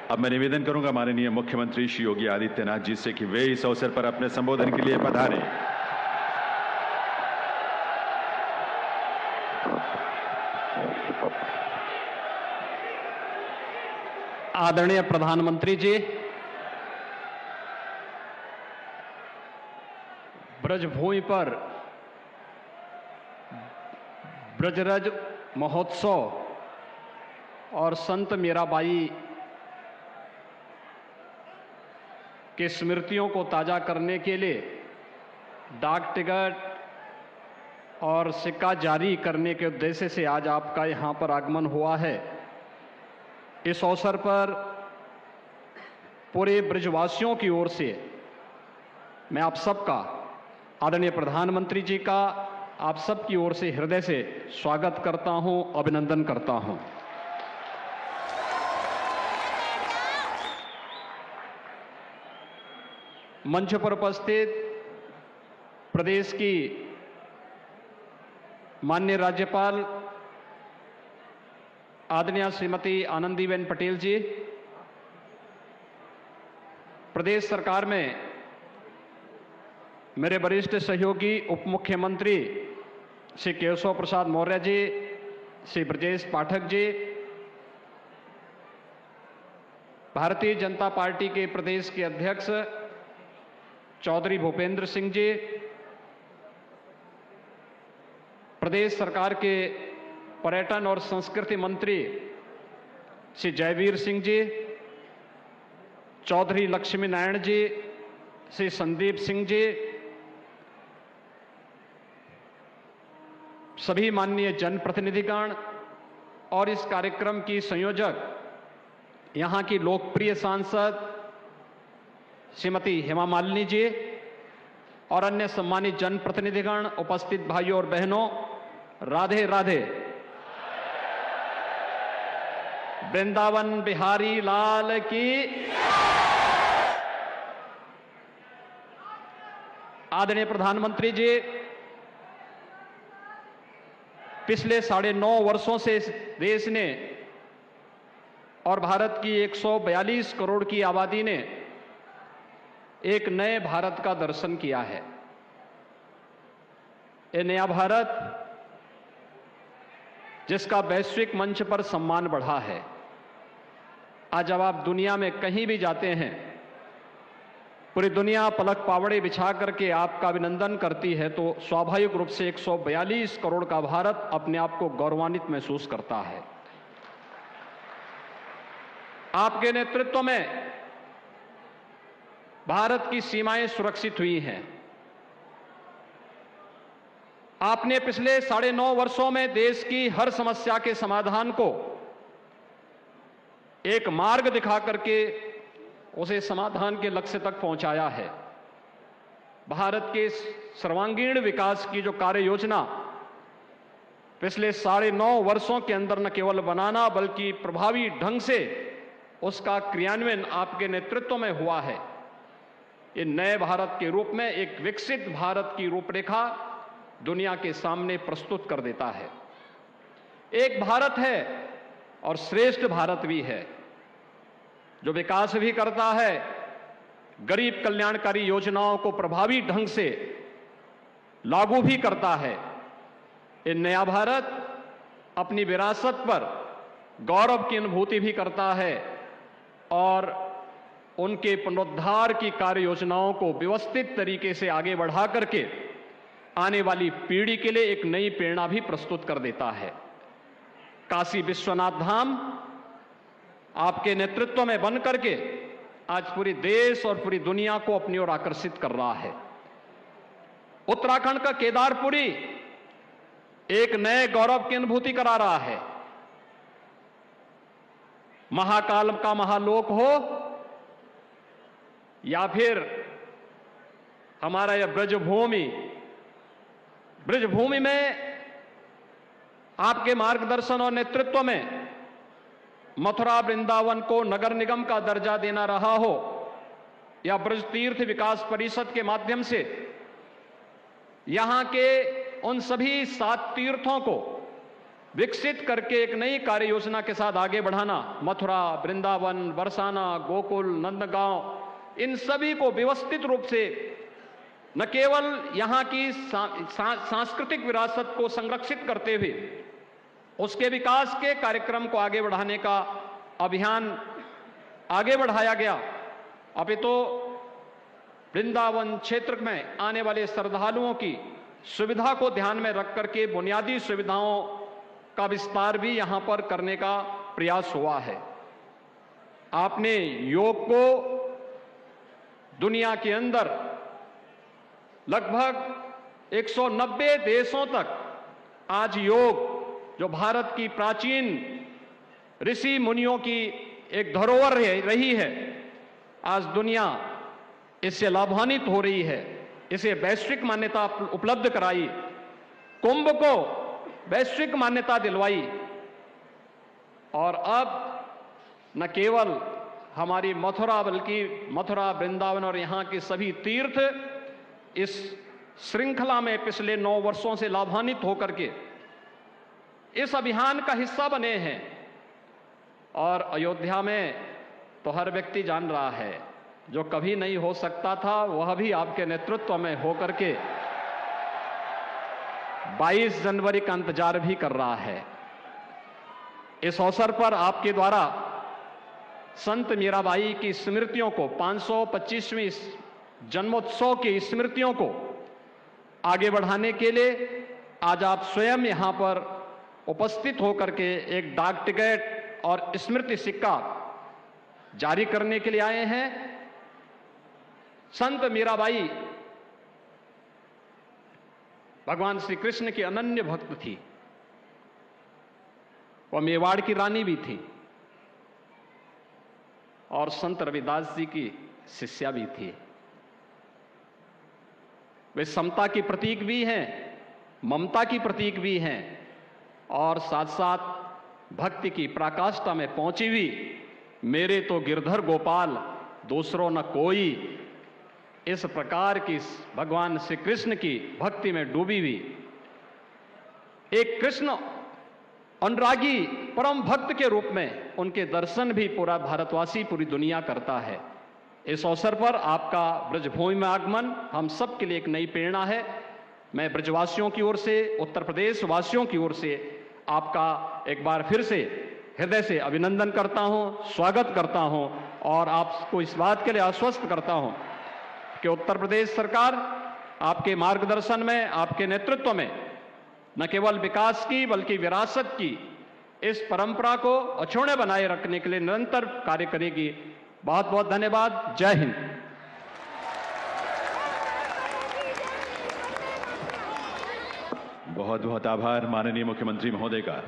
अब मैं निवेदन करूंगा माननीय मुख्यमंत्री श्री योगी आदित्यनाथ जी से कि वे इस अवसर पर अपने संबोधन के लिए पधारें। आदरणीय प्रधानमंत्री जी, ब्रजभूमि पर ब्रजरज महोत्सव और संत मीराबाई की स्मृतियों को ताजा करने के लिए डाक टिकट और सिक्का जारी करने के उद्देश्य से आज आपका यहां पर आगमन हुआ है। इस अवसर पर पूरे ब्रजवासियों की ओर से मैं आप सबका, आदरणीय प्रधानमंत्री जी का आप सबकी ओर से हृदय से स्वागत करता हूं, अभिनंदन करता हूं। मंच पर उपस्थित प्रदेश की माननीय राज्यपाल आदरणीय श्रीमती आनंदीबेन पटेल जी, प्रदेश सरकार में मेरे वरिष्ठ सहयोगी उप मुख्यमंत्री श्री केशव प्रसाद मौर्य जी, श्री ब्रजेश पाठक जी, भारतीय जनता पार्टी के प्रदेश के अध्यक्ष चौधरी भूपेंद्र सिंह जी, प्रदेश सरकार के पर्यटन और संस्कृति मंत्री श्री जयवीर सिंह जी, चौधरी लक्ष्मी नारायण जी, श्री संदीप सिंह जी, सभी माननीय जनप्रतिनिधिगण और इस कार्यक्रम की संयोजक यहां की लोकप्रिय सांसद श्रीमती हेमा मालिनी जी और अन्य सम्मानित जनप्रतिनिधिगण, उपस्थित भाइयों और बहनों, राधे राधे। वृंदावन बिहारी लाल की। आदरणीय प्रधानमंत्री जी, पिछले 9.5 वर्षों से इस देश ने और भारत की 142 करोड़ की आबादी ने एक नए भारत का दर्शन किया है। ये नया भारत जिसका वैश्विक मंच पर सम्मान बढ़ा है। आज जब आप दुनिया में कहीं भी जाते हैं, पूरी दुनिया पलक पावड़े बिछा करके आपका अभिनंदन करती है, तो स्वाभाविक रूप से 142 करोड़ का भारत अपने आप को गौरवान्वित महसूस करता है। आपके नेतृत्व में भारत की सीमाएं सुरक्षित हुई हैं। आपने पिछले 9.5 वर्षों में देश की हर समस्या के समाधान को एक मार्ग दिखा करके उसे समाधान के लक्ष्य तक पहुंचाया है। भारत के सर्वांगीण विकास की जो कार्य योजना पिछले 9.5 वर्षों के अंदर न केवल बनाना बल्कि प्रभावी ढंग से उसका क्रियान्वयन आपके नेतृत्व में हुआ है। ये नए भारत के रूप में एक विकसित भारत की रूपरेखा दुनिया के सामने प्रस्तुत कर देता है। एक भारत है और श्रेष्ठ भारत भी है, जो विकास भी करता है, गरीब कल्याणकारी योजनाओं को प्रभावी ढंग से लागू भी करता है। ये नया भारत अपनी विरासत पर गौरव की अनुभूति भी करता है और उनके पुनरुद्धार की कार्य योजनाओं को व्यवस्थित तरीके से आगे बढ़ा करके आने वाली पीढ़ी के लिए एक नई प्रेरणा भी प्रस्तुत कर देता है। काशी विश्वनाथ धाम आपके नेतृत्व में बन करके आज पूरे देश और पूरी दुनिया को अपनी ओर आकर्षित कर रहा है। उत्तराखंड का केदारपुरी एक नए गौरव की अनुभूति करा रहा है। महाकाल का महालोक हो या फिर हमारा यह ब्रजभूमि में आपके मार्गदर्शन और नेतृत्व में मथुरा वृंदावन को नगर निगम का दर्जा देना रहा हो या ब्रज तीर्थ विकास परिषद के माध्यम से यहां के उन सभी 7 तीर्थों को विकसित करके एक नई कार्य योजना के साथ आगे बढ़ाना। मथुरा, वृंदावन, बरसाना, गोकुल, नंदगांव, इन सभी को व्यवस्थित रूप से न केवल यहां की सांस्कृतिक विरासत को संरक्षित करते हुए उसके विकास के कार्यक्रम को आगे बढ़ाने का अभियान आगे बढ़ाया गया। अभी तो वृंदावन क्षेत्र में आने वाले श्रद्धालुओं की सुविधा को ध्यान में रख करके बुनियादी सुविधाओं का विस्तार भी यहां पर करने का प्रयास हुआ है। आपने योग को दुनिया के अंदर लगभग 190 देशों तक आज योग, जो भारत की प्राचीन ऋषि मुनियों की एक धरोहर रही है, आज दुनिया इससे लाभान्वित हो रही है। इसे वैश्विक मान्यता उपलब्ध कराई, कुंभ को वैश्विक मान्यता दिलवाई, और अब न केवल हमारी मथुरा बल्कि मथुरा, वृंदावन और यहां के सभी तीर्थ इस श्रृंखला में पिछले 9 वर्षों से लाभान्वित होकर के इस अभियान का हिस्सा बने हैं। और अयोध्या में तो हर व्यक्ति जान रहा है, जो कभी नहीं हो सकता था वह भी आपके नेतृत्व में होकर के 22 जनवरी का इंतजार भी कर रहा है। इस अवसर पर आपके द्वारा संत मीराबाई की स्मृतियों को, 525वीं जन्मोत्सव की स्मृतियों को आगे बढ़ाने के लिए आज आप स्वयं यहां पर उपस्थित होकर के एक डाक टिकट और स्मृति सिक्का जारी करने के लिए आए हैं। संत मीराबाई भगवान श्री कृष्ण की अनन्य भक्त थी। वह मेवाड़ की रानी भी थी और संत रविदास जी की शिष्या भी थी। वे समता की प्रतीक भी हैं, ममता की प्रतीक भी हैं, और साथ साथ भक्ति की पराकाष्ठा में पहुंची हुई मेरे तो गिरधर गोपाल दूसरों न कोई, इस प्रकार की भगवान श्री कृष्ण की भक्ति में डूबी हुई एक कृष्ण अनुरागी परम भक्त के रूप में उनके दर्शन भी पूरा भारतवासी, पूरी दुनिया करता है। इस अवसर पर आपका ब्रजभूमि में आगमन हम सब के लिए एक नई प्रेरणा है। मैं ब्रजवासियों की ओर से, उत्तर प्रदेश वासियों की ओर से आपका एक बार फिर से हृदय से अभिनंदन करता हूं, स्वागत करता हूं, और आपको इस बात के लिए आश्वस्त करता हूं कि उत्तर प्रदेश सरकार आपके मार्गदर्शन में, आपके नेतृत्व में न केवल विकास की बल्कि विरासत की इस परंपरा को अछूते बनाए रखने के लिए निरंतर कार्य करेगी। बहुत बहुत धन्यवाद। जय हिंद। बहुत बहुत आभार माननीय मुख्यमंत्री महोदय का।